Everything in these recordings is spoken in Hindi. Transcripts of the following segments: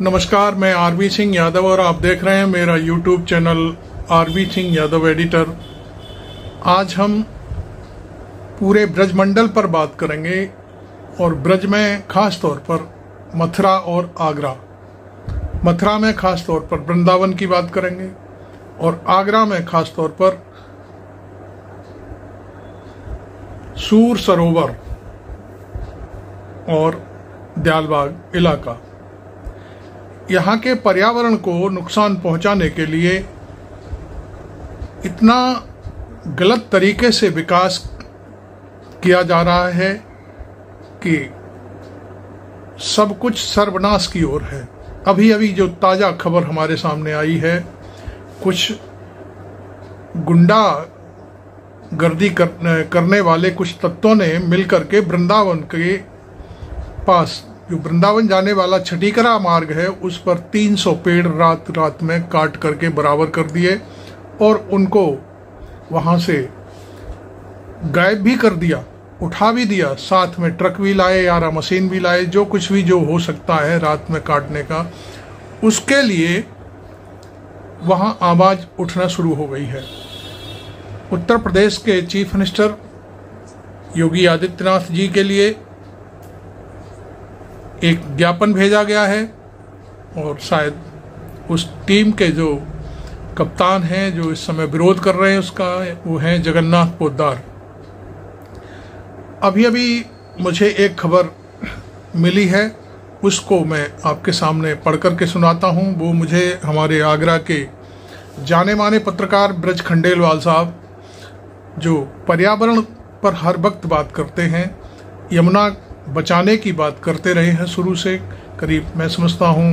नमस्कार, मैं आरवी सिंह यादव और आप देख रहे हैं मेरा YouTube channel RV Singh Yadav editor. आज हम पूरे ब्रजमंडल पर बात करेंगे और ब्रज में खास तौर पर मथुरा और आगरा। मथुरा में खास तौर पर वृंदावन की बात करेंगे और आगरा में खास तौर पर सूर सरोवर और दयालबाग इलाका। यहाँ के पर्यावरण को नुकसान पहुंचाने के लिए इतना गलत तरीके से विकास किया जा रहा है कि सब कुछ सर्वनाश की ओर है। अभी अभी जो ताज़ा खबर हमारे सामने आई है, कुछ गुंडा गर्दी करने वाले कुछ तत्वों ने मिलकर के वृंदावन के पास, जो वृंदावन जाने वाला छठीकरा मार्ग है, उस पर 300 पेड़ रात रात में काट करके बराबर कर दिए और उनको वहां से गायब भी कर दिया, उठा भी दिया, साथ में ट्रक भी लाए, यारा मशीन भी लाए, जो कुछ भी जो हो सकता है रात में काटने का, उसके लिए वहां आवाज उठना शुरू हो गई है। उत्तर प्रदेश के चीफ मिनिस्टर योगी आदित्यनाथ जी के लिए एक ज्ञापन भेजा गया है और शायद उस टीम के जो कप्तान हैं, जो इस समय विरोध कर रहे हैं उसका, वो हैं जगन्नाथ पोद्दार। अभी अभी मुझे एक खबर मिली है, उसको मैं आपके सामने पढ़ करके सुनाता हूँ। वो मुझे हमारे आगरा के जाने माने पत्रकार ब्रज खंडेलवाल साहब, जो पर्यावरण पर हर वक्त बात करते हैं, यमुना बचाने की बात करते रहे हैं शुरू से, करीब मैं समझता हूँ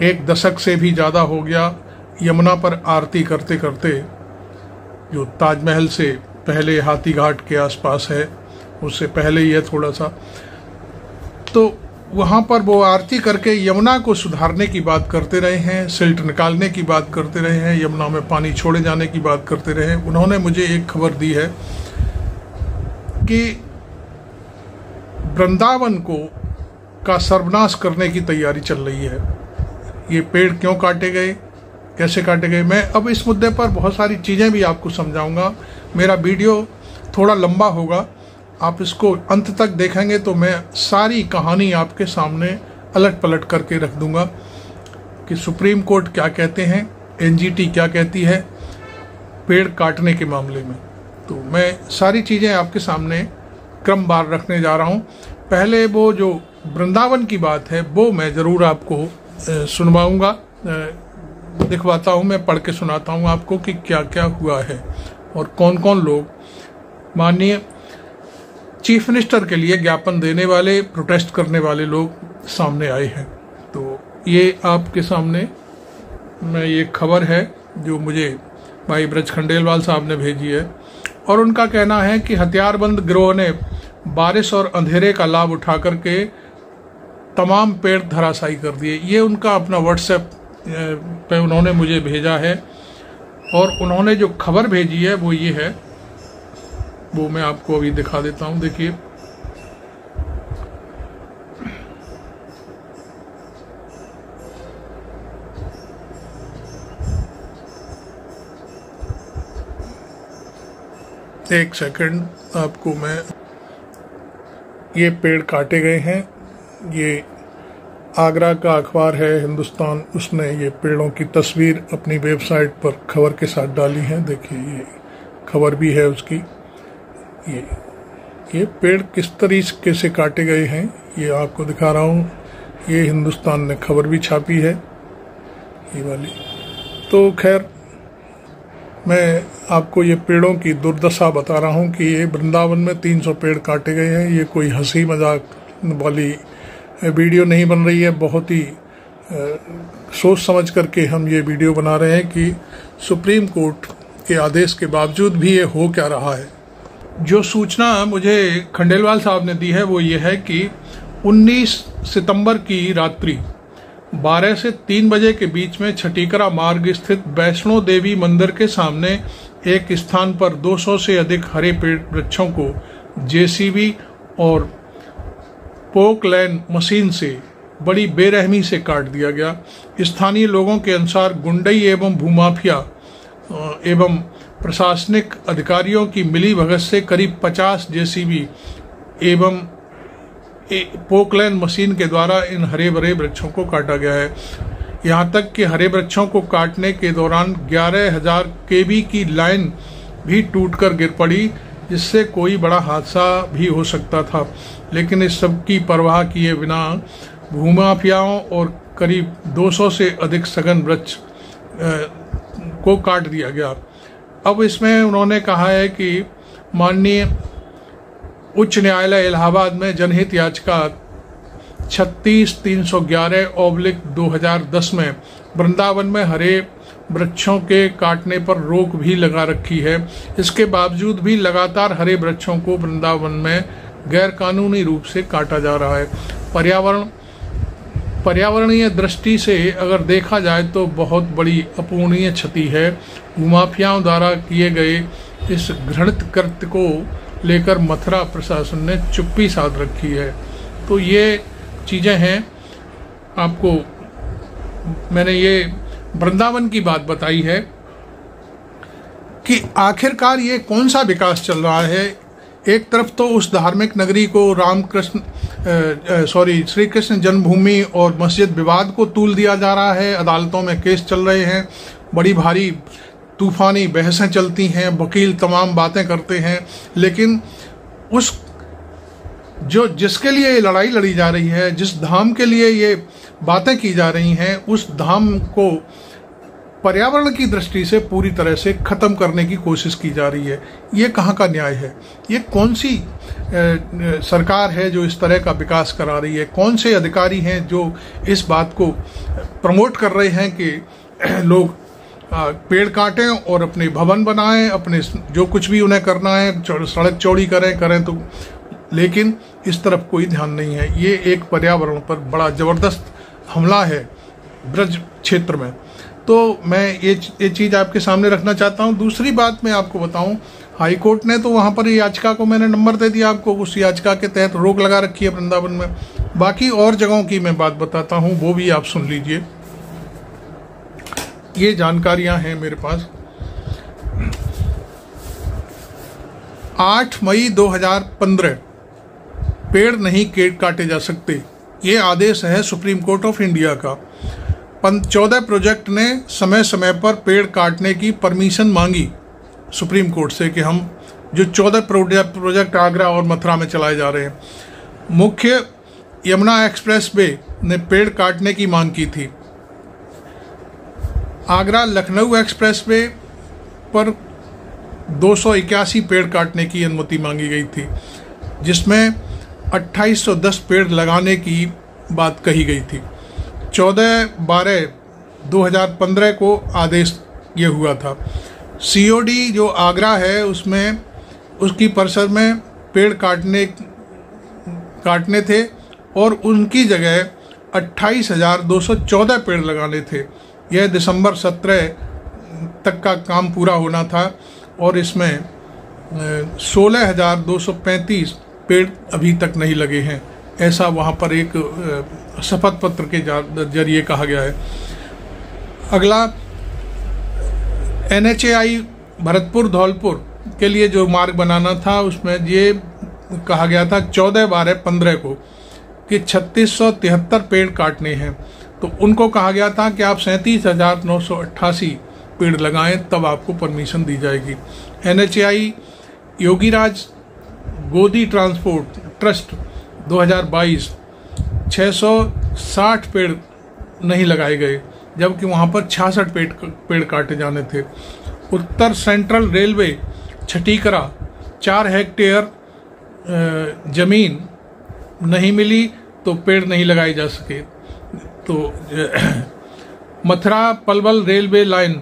1 दशक से भी ज़्यादा हो गया, यमुना पर आरती करते करते, जो ताजमहल से पहले हाथी घाट के आसपास है, उससे पहले ही है थोड़ा सा, तो वहाँ पर वो आरती करके यमुना को सुधारने की बात करते रहे हैं, सिल्ट निकालने की बात करते रहे हैं, यमुना में पानी छोड़े जाने की बात करते रहे हैं। उन्होंने मुझे एक खबर दी है कि वृंदावन को का सर्वनाश करने की तैयारी चल रही है। ये पेड़ क्यों काटे गए, कैसे काटे गए, मैं अब इस मुद्दे पर बहुत सारी चीज़ें भी आपको समझाऊंगा। मेरा वीडियो थोड़ा लंबा होगा, आप इसको अंत तक देखेंगे तो मैं सारी कहानी आपके सामने अलट पलट करके रख दूंगा कि सुप्रीम कोर्ट क्या कहते हैं, एनजीटी क्या कहती है पेड़ काटने के मामले में। तो मैं सारी चीज़ें आपके सामने क्रमवार रखने जा रहा हूँ। पहले वो जो वृंदावन की बात है वो मैं ज़रूर आपको सुनवाऊँगा, दिखवाता हूँ, मैं पढ़ के सुनाता हूँ आपको कि क्या क्या हुआ है और कौन कौन लोग माननीय चीफ मिनिस्टर के लिए ज्ञापन देने वाले, प्रोटेस्ट करने वाले लोग सामने आए हैं। तो ये आपके सामने मैं ये खबर है जो मुझे भाई ब्रज खंडेलवाल साहब ने भेजी है और उनका कहना है कि हथियारबंद गिरोह ने बारिश और अंधेरे का लाभ उठा करके तमाम पेड़ धराशायी कर दिए। ये उनका अपना व्हाट्सएप पे उन्होंने मुझे भेजा है और उन्होंने जो खबर भेजी है वो ये है, वो मैं आपको अभी दिखा देता हूँ। देखिए, एक सेकंड आपको मैं, ये पेड़ काटे गए हैं। ये आगरा का अखबार है हिंदुस्तान, उसने ये पेड़ों की तस्वीर अपनी वेबसाइट पर खबर के साथ डाली है। देखिए, ये खबर भी है उसकी। ये पेड़ किस तरीके से काटे गए हैं ये आपको दिखा रहा हूँ। ये हिंदुस्तान ने खबर भी छापी है, ये वाली। तो खैर, मैं आपको ये पेड़ों की दुर्दशा बता रहा हूँ कि ये वृंदावन में 300 पेड़ काटे गए हैं। ये कोई हंसी मजाक वाली वीडियो नहीं बन रही है, बहुत ही सोच समझ करके हम ये वीडियो बना रहे हैं कि सुप्रीम कोर्ट के आदेश के बावजूद भी ये हो क्या रहा है। जो सूचना मुझे खंडेलवाल साहब ने दी है वो ये है कि 19 सितंबर की रात्रि 12 से 3 बजे के बीच में छठीकरा मार्ग स्थित वैष्णो देवी मंदिर के सामने एक स्थान पर 200 से अधिक हरे पेड़ वृक्षों को जेसीबी और पोकलैंड मशीन से बड़ी बेरहमी से काट दिया गया। स्थानीय लोगों के अनुसार गुंडई एवं भूमाफिया एवं प्रशासनिक अधिकारियों की मिलीभगत से करीब 50 जेसीबी एवं पोकलैंड मशीन के द्वारा इन हरे भरे वृक्षों को काटा गया है। यहाँ तक कि हरे वृक्षों को काटने के दौरान 11,000 केवी की लाइन भी टूटकर गिर पड़ी, जिससे कोई बड़ा हादसा भी हो सकता था। लेकिन इस सब की परवाह किए बिना भूमाफियाओं और करीब 200 से अधिक सघन वृक्ष को काट दिया गया। अब इसमें उन्होंने कहा है कि माननीय उच्च न्यायालय इलाहाबाद में जनहित याचिका 36-311/2010 में वृंदावन में हरे वृक्षों के काटने पर रोक भी लगा रखी है। इसके बावजूद भी लगातार हरे वृक्षों को वृंदावन में गैर कानूनी रूप से काटा जा रहा है। पर्यावरणीय दृष्टि से अगर देखा जाए तो बहुत बड़ी अपूरणीय क्षति है। भूमाफियाओं द्वारा किए गए इस घृणित कृत्य को लेकर मथुरा प्रशासन ने चुप्पी साध रखी है। तो ये चीज़ें हैं। आपको मैंने ये वृंदावन की बात बताई है कि आखिरकार ये कौन सा विकास चल रहा है। एक तरफ तो उस धार्मिक नगरी को श्री कृष्ण जन्मभूमि और मस्जिद विवाद को तूल दिया जा रहा है। अदालतों में केस चल रहे हैं, बड़ी भारी तूफानी बहसें चलती हैं, वकील तमाम बातें करते हैं, लेकिन उस जिसके लिए ये लड़ाई लड़ी जा रही है, जिस धाम के लिए ये बातें की जा रही हैं, उस धाम को पर्यावरण की दृष्टि से पूरी तरह से खत्म करने की कोशिश की जा रही है। ये कहाँ का न्याय है? ये कौन सी सरकार है जो इस तरह का विकास करा रही है? कौन से अधिकारी हैं जो इस बात को प्रमोट कर रहे हैं कि लोग पेड़ काटें और अपने भवन बनाएं, अपने जो कुछ भी उन्हें करना है, सड़क चौड़ी करें तो, लेकिन इस तरफ कोई ध्यान नहीं है। ये एक पर्यावरण पर बड़ा जबरदस्त हमला है ब्रज क्षेत्र में। तो मैं ये चीज़ आपके सामने रखना चाहता हूँ। दूसरी बात मैं आपको बताऊँ, हाई कोर्ट ने तो वहाँ पर याचिका को मैंने नंबर दे दिया आपको, उस याचिका के तहत रोक लगा रखी है वृंदावन में। बाकी और जगहों की मैं बात बताता हूँ, वो भी आप सुन लीजिए। ये जानकारियाँ हैं मेरे पास। 8 मई 2015 पेड़ नहीं काटे जा सकते, ये आदेश है सुप्रीम कोर्ट ऑफ इंडिया का। 14 प्रोजेक्ट ने समय समय पर पेड़ काटने की परमिशन मांगी सुप्रीम कोर्ट से कि हम जो 14 प्रोजेक्ट आगरा और मथुरा में चलाए जा रहे हैं। मुख्य यमुना एक्सप्रेस वे ने पेड़ काटने की मांग की थी। आगरा लखनऊ एक्सप्रेस वे पर 281 पेड़ काटने की अनुमति मांगी गई थी, जिसमें 2810 पेड़ लगाने की बात कही गई थी। 14/12/2015 को आदेश ये हुआ था। COD जो आगरा है उसमें उसकी परिसर में पेड़ काटने थे और उनकी जगह 28,214 पेड़ लगाने थे। यह दिसंबर 17 तक का काम पूरा होना था और इसमें 16,235 पेड़ अभी तक नहीं लगे हैं, ऐसा वहाँ पर एक शपथ पत्र के जरिए कहा गया है। अगला NHAI भरतपुर धौलपुर के लिए जो मार्ग बनाना था, उसमें ये कहा गया था 14/12/15 को कि 3673 पेड़ काटने हैं। तो उनको कहा गया था कि आप 37,988 पेड़ लगाएं, तब आपको परमिशन दी जाएगी। NHAI योगीराज गोदी ट्रांसपोर्ट ट्रस्ट 2022 660 पेड़ नहीं लगाए गए, जबकि वहाँ पर 66 पेड़ काटे जाने थे। उत्तर सेंट्रल रेलवे छठीकरा 4 हेक्टेयर जमीन नहीं मिली तो पेड़ नहीं लगाए जा सके। तो मथुरा पलवल रेलवे लाइन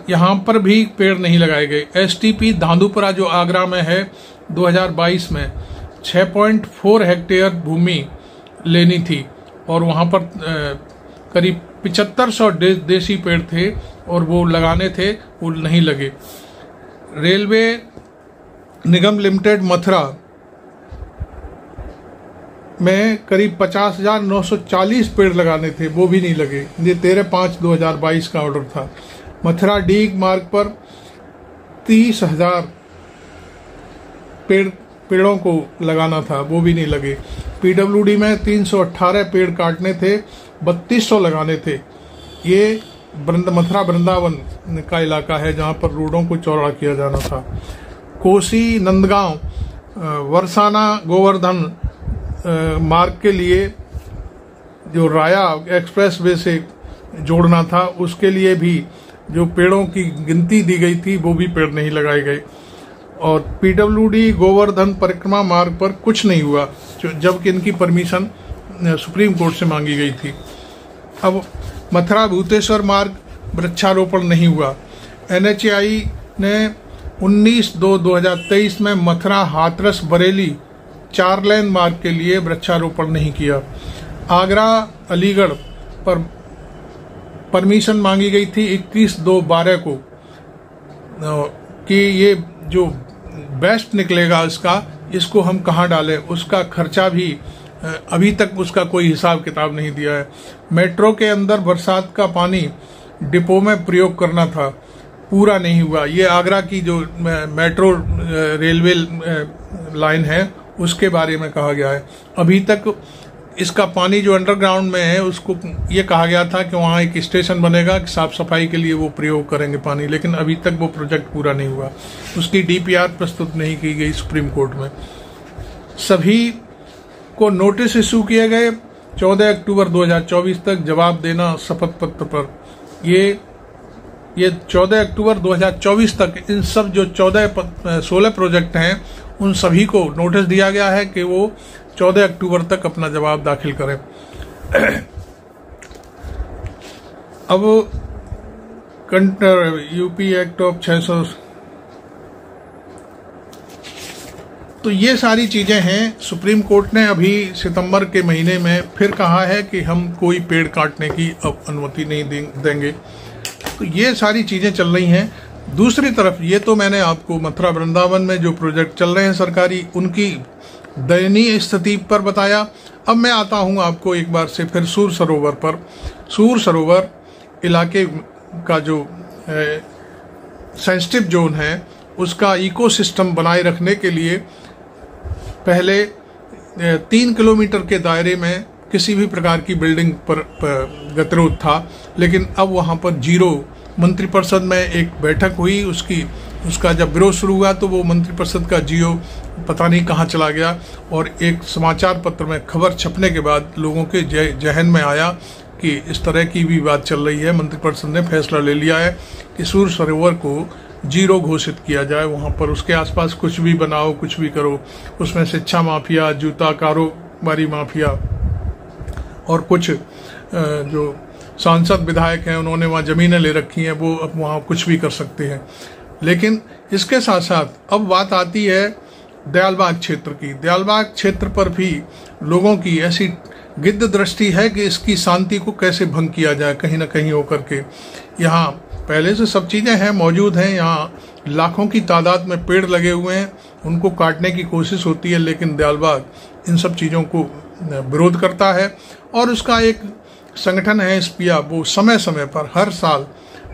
यहाँ पर भी पेड़ नहीं लगाए गए। STP धांधुपुरा जो आगरा में है 2022 में 6.4 हेक्टेयर भूमि लेनी थी और वहाँ पर करीब 7500 देसी पेड़ थे और वो लगाने थे, वो नहीं लगे। रेलवे निगम लिमिटेड मथुरा में करीब 50,940 पेड़ लगाने थे, वो भी नहीं लगे। ये 13/5/2022 का ऑर्डर था। मथुरा डीग मार्ग पर 30,000 पेड़ों को लगाना था, वो भी नहीं लगे। पीडब्ल्यूडी में 318 पेड़ काटने थे, 3200 लगाने थे। ये मथुरा वृंदावन का इलाका है जहां पर रोडों को चौड़ा किया जाना था। कोसी नंदगांव वरसाना गोवर्धन मार्ग के लिए जो राया एक्सप्रेस वे से जोड़ना था, उसके लिए भी जो पेड़ों की गिनती दी गई थी वो भी पेड़ नहीं लगाए गए। और पीडब्ल्यूडी गोवर्धन परिक्रमा मार्ग पर कुछ नहीं हुआ, जबकि इनकी परमिशन सुप्रीम कोर्ट से मांगी गई थी। अब मथुरा भूतेश्वर मार्ग वृक्षारोपण नहीं हुआ। एनएचएआई ने 19/2/2023 में मथुरा हाथरस बरेली 4 लेन मार्ग के लिए वृक्षारोपण नहीं किया। आगरा अलीगढ़ पर परमिशन मांगी गई थी 21/2/12 को कि ये जो बेस्ट निकलेगा इसको हम कहाँ डालें, उसका खर्चा भी अभी तक उसका कोई हिसाब किताब नहीं दिया है। मेट्रो के अंदर बरसात का पानी डिपो में प्रयोग करना था, पूरा नहीं हुआ। ये आगरा की जो मेट्रो रेलवे लाइन है उसके बारे में कहा गया है। अभी तक इसका पानी जो अंडरग्राउंड में है उसको ये कहा गया था कि वहाँ एक स्टेशन बनेगा, साफ सफाई के लिए वो प्रयोग करेंगे पानी, लेकिन अभी तक वो प्रोजेक्ट पूरा नहीं हुआ। उसकी डीपीआर प्रस्तुत नहीं की गई सुप्रीम कोर्ट में। सभी को नोटिस इशू किए गए 14 अक्टूबर 2024 तक जवाब देना शपथ पत्र पर। ये 14 अक्टूबर 2024 तक इन सब जो 16 प्रोजेक्ट हैं उन सभी को नोटिस दिया गया है कि वो 14 अक्टूबर तक अपना जवाब दाखिल करें। अब यूपी एक्ट ऑफ 600, तो ये सारी चीजें हैं। सुप्रीम कोर्ट ने अभी सितंबर के महीने में फिर कहा है कि हम कोई पेड़ काटने की अब अनुमति नहीं देंगे। तो ये सारी चीजें चल रही हैं। दूसरी तरफ ये तो मैंने आपको मथुरा वृंदावन में जो प्रोजेक्ट चल रहे हैं सरकारी, उनकी दयनीय स्थिति पर बताया। अब मैं आता हूं आपको एक बार से फिर सूर सरोवर पर। सूर सरोवर इलाके का जो सेंसिटिव जोन है उसका इकोसिस्टम बनाए रखने के लिए पहले 3 किलोमीटर के दायरे में किसी भी प्रकार की बिल्डिंग पर गतिरोध था, लेकिन अब वहां पर 0। मंत्रिपरिषद में एक बैठक हुई, उसका जब विरोध शुरू हुआ तो वो मंत्रिपरिषद का जियो पता नहीं कहाँ चला गया, और एक समाचार पत्र में खबर छपने के बाद लोगों के जहन में आया कि इस तरह की भी बात चल रही है। मंत्रिपरिषद ने फैसला ले लिया है कि सूर सरोवर को 0 घोषित किया जाए। वहाँ पर उसके आसपास कुछ भी बनाओ, कुछ भी करो, उसमें शिक्षा माफिया, जूता कारोबारी माफिया और कुछ जो सांसद विधायक हैं उन्होंने वहाँ जमीनें ले रखी हैं, वो अब वहाँ कुछ भी कर सकते हैं। लेकिन इसके साथ साथ अब बात आती है दयालबाग क्षेत्र की। दयालबाग क्षेत्र पर भी लोगों की ऐसी गिद्ध दृष्टि है कि इसकी शांति को कैसे भंग किया जाए कहीं ना कहीं होकर के। यहाँ पहले से सब चीज़ें हैं, मौजूद हैं। यहाँ लाखों की तादाद में पेड़ लगे हुए हैं, उनको काटने की कोशिश होती है, लेकिन दयालबाग इन सब चीज़ों को विरोध करता है। और उसका एक संगठन है स्पिया, वो समय समय पर हर साल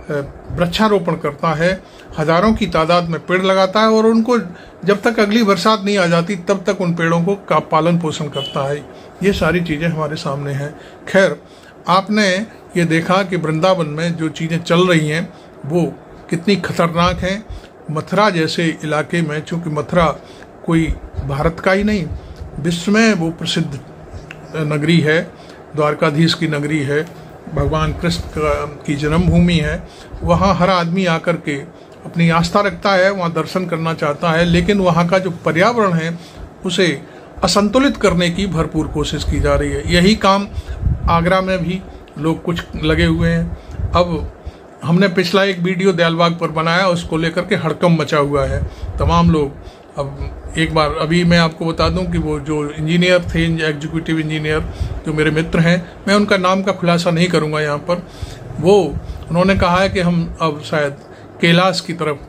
वृक्षारोपण करता है, हजारों की तादाद में पेड़ लगाता है और उनको जब तक अगली बरसात नहीं आ जाती तब तक उन पेड़ों को का पालन पोषण करता है। ये सारी चीज़ें हमारे सामने हैं। खैर, आपने ये देखा कि वृंदावन में जो चीज़ें चल रही हैं वो कितनी खतरनाक हैं। मथुरा जैसे इलाके में, चूँकि मथुरा कोई भारत का ही नहीं विश्व में वो प्रसिद्ध नगरी है, द्वारकाधीश की नगरी है, भगवान कृष्ण की जन्मभूमि है। वहाँ हर आदमी आकर के अपनी आस्था रखता है, वहाँ दर्शन करना चाहता है, लेकिन वहाँ का जो पर्यावरण है उसे असंतुलित करने की भरपूर कोशिश की जा रही है। यही काम आगरा में भी लोग कुछ लगे हुए हैं। अब हमने पिछला एक वीडियो दयालबाग पर बनाया, उसको लेकर के हड़कंप मचा हुआ है तमाम लोग। अब एक बार अभी मैं आपको बता दूं कि वो जो इंजीनियर थे, एग्जीक्यूटिव इंजीनियर जो मेरे मित्र हैं, मैं उनका नाम का खुलासा नहीं करूंगा यहाँ पर, वो उन्होंने कहा है कि हम अब शायद कैलाश की तरफ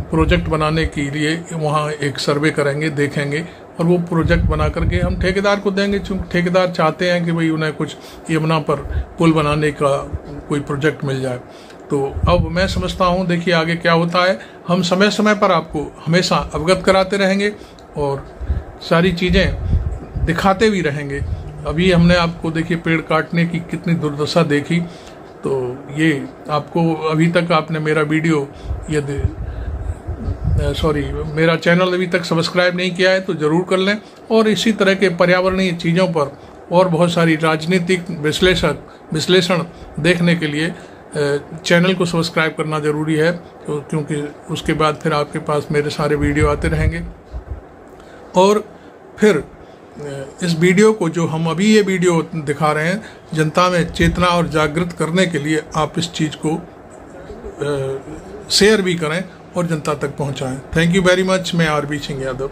प्रोजेक्ट बनाने के लिए वहाँ एक सर्वे करेंगे, देखेंगे और वो प्रोजेक्ट बना करके हम ठेकेदार को देंगे, चूँकि ठेकेदार चाहते हैं कि भाई उन्हें कुछ यमुना पर पुल बनाने का कोई प्रोजेक्ट मिल जाए। तो अब मैं समझता हूँ, देखिए आगे क्या होता है। हम समय समय पर आपको हमेशा अवगत कराते रहेंगे और सारी चीज़ें दिखाते भी रहेंगे। अभी हमने आपको देखिए पेड़ काटने की कितनी दुर्दशा देखी, तो ये आपको अभी तक आपने मेरा वीडियो यदि मेरा चैनल अभी तक सब्सक्राइब नहीं किया है तो ज़रूर कर लें। और इसी तरह के पर्यावरणीय चीज़ों पर और बहुत सारी राजनीतिक विश्लेषण देखने के लिए चैनल को सब्सक्राइब करना ज़रूरी है, क्योंकि उसके बाद फिर आपके पास मेरे सारे वीडियो आते रहेंगे। और फिर इस वीडियो को, जो हम अभी ये वीडियो दिखा रहे हैं, जनता में चेतना और जागृत करने के लिए आप इस चीज़ को शेयर भी करें और जनता तक पहुंचाएं। Thank you very much. मैं आरबी सिंह यादव।